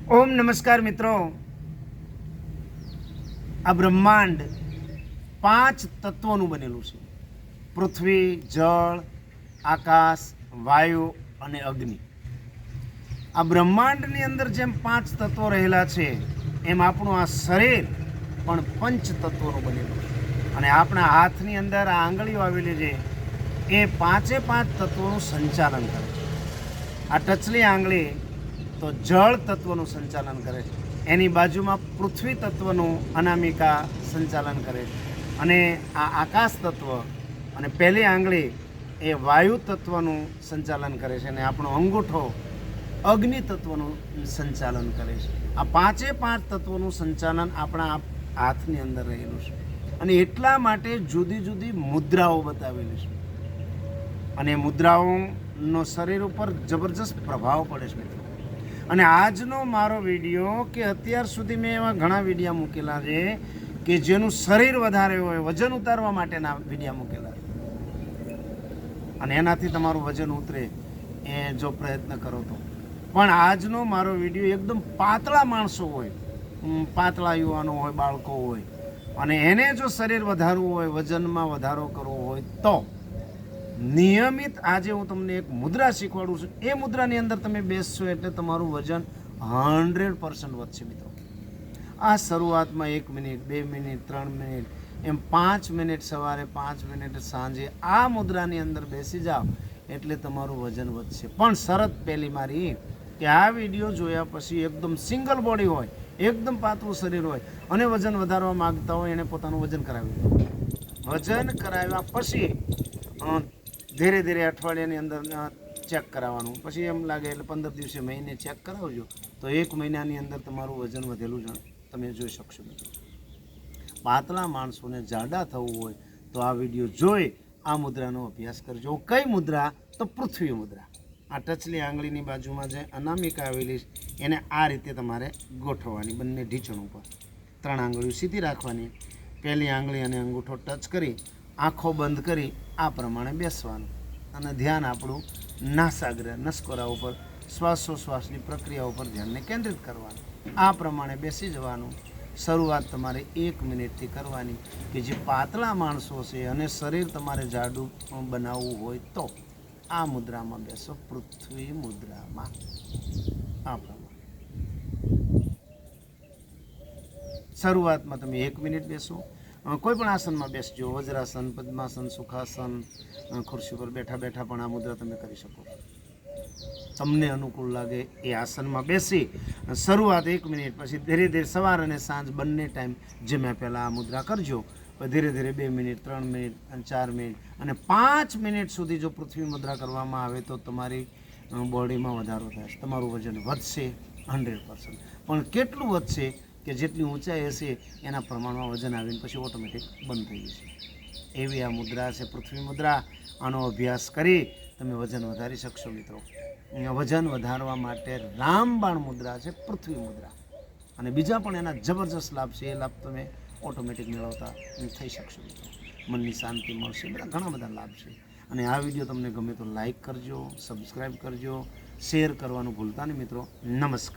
ओम नमस्कार मित्रों। आ ब्रह्मांड 5 तत्वों बनेलू है। पृथ्वी, जल, आकाश, वायु और अग्नि। आ ब्रह्मांड नी अंदर जेम 5 तत्वों रहेला छे एम आपणुं आ शरीर पण 5 तत्वों बनेलू है। अने आपणा हाथनी अंदर आ आंगळीओ आवेली छे ए 5 तत्वों संचालन करे। आ टचली आंगળી तो जल तत्वનું संचालन करे, एनी बाजुमां पृथ्वी तत्वનું अनामिका संचालन करे अने आ आकाश तत्व अने पहली आंगળી ए वायु तत्वનું संचालन करे छे अने आपणो अंगूठो अग्नि तत्वનું संचालन करे छे। आ 5 तत्वोનું संचालन आपणा हाथनी अंदर रहेલું છે અને એટલા માટે જુદી જુદી મુદ્રાઓ બતાવેલી છે અને મુદ્રાઓનો શરીર ઉપર જબરજસ્ત પ્રભાવ પડે છે મિત્રો। અને આજનો મારો વિડીયો કે અત્યાર સુધી મેં એવા ઘણા વિડીયા મૂકેલા છે કે જેનું શરીર વધારે હોય, વજન ઉતારવા માટેના વિડીયા મૂકેલા છે અને એનાથી તમારું વજન ઉતરે એ જો પ્રયત્ન કરો તો। પણ આજનો મારો વિડીયો એકદમ પાતળા માણસો હોય, પાતળા યુવાનો હોય, બાળકો હોય અને એને જો શરીર વધારવું હોય, વજનમાં વધારો કરવો હોય તો નિયમિત આજે હું તમને એક મુદ્રા શીખવાડું છું। એ મુદ્રાની અંદર તમે બેસશો એટલે તમારું વજન 100% વધશે મિત્રો। આ શરૂઆતમાં 1 મિનિટ, 2 મિનિટ, 3 મિનિટ એમ 5 મિનિટ સવારે, 5 મિનિટ સાંજે આ મુદ્રાની અંદર બેસી જાઓ એટલે તમારું વજન વધશે। પણ શરત પહેલી મારી કે આ વિડીયો જોયા પછી એકદમ સિંગલ બોડી હોય, એકદમ પાતળું શરીર હોય અને વજન વધારવા માગતા હોય એને પોતાનું વજન કરાવી દો। વજન કરાવ્યા પછી ધીરે ધીરે અઠવાડિયાની અંદર ચેક કરાવવાનું, પછી એમ લાગે એટલે 15 દિવસે, મહિને ચેક કરાવજો તો 1 મહિનાની અંદર તમારું વજન વધેલું તમે જોઈ શકશો મિત્રો। પાતળા માણસોને જાડા થવું હોય તો આ વિડીયો જોઈ આ મુદ્રાનો અભ્યાસ કરજો। કઈ મુદ્રા? તો પૃથ્વી મુદ્રા। આ ટચલી આંગળીની બાજુમાં જે અનામિકા આવેલી એને આ રીતે તમારે ગોઠવવાની, બંને ઢીંચણ ઉપર 3 આંગળીઓ સીધી રાખવાની। પહેલી આંગળી અને અંગૂઠો ટચ કરી આંખો બંધ કરી આ પ્રમાણે બેસવાનું અને ધ્યાન આપણું નાસાગ્ર નસકોરા ઉપર શ્વાસોશ્વાસની પ્રક્રિયા ઉપર ધ્યાનને કેન્દ્રિત કરવાનું। આ પ્રમાણે બેસી જવાનું। શરૂઆત તમારે 1 મિનિટથી કરવાની કે જે પાતળા માણસો છે અને શરીર તમારે જાડું બનાવવું હોય તો આ મુદ્રામાં બેસો, પૃથ્વી મુદ્રામાં। આ પ્રમાણે શરૂઆતમાં તમે 1 મિનિટ બેસો। કોઈ પણ આસનમાં બેસજો, વજ્રાસન, પદ્માસન, સુખાસન, ખુરશી પર બેઠા બેઠા પણ આ મુદ્રા તમે કરી શકો છો। તમને અનુકૂળ લાગે એ આસનમાં બેસી શરૂઆત 1 મિનિટ, પછી ધીરે ધીરે સવાર અને સાંજ બંને ટાઈમ જે મેં પહેલાં આ મુદ્રા કરજો, ધીરે ધીરે 2 મિનિટ, 3 મિનિટ અને 4 મિનિટ અને 5 મિનિટ સુધી જો પૃથ્વી મુદ્રા કરવામાં આવે તો તમારી બોડીમાં વધારો થશે, તમારું વજન વધશે 100%। પણ કેટલું વધશે કે જેટલી ઊંચાઈ હશે એના પ્રમાણમાં વજન આવીને પછી ઓટોમેટિક બંધ થઈ જશે। એવી આ મુદ્રા છે પૃથ્વી મુદ્રા। આનો અભ્યાસ કરી તમે વજન વધારી શકશો મિત્રો। વજન વધારવા માટે રામબાણ મુદ્રા છે પૃથ્વી મુદ્રા અને બીજા પણ એના જબરજસ્ત લાભ છે, એ લાભ તમે ઓટોમેટિક મેળવતા થઈ શકશો મિત્રો। મનની શાંતિ મળશે, ઘણા બધા લાભ છે। અને આ વિડીયો તમને ગમે તો લાઈક કરજો, સબસ્ક્રાઈબ કરજો, શેર કરવાનું ભૂલતા નહીં મિત્રો। નમસ્કાર।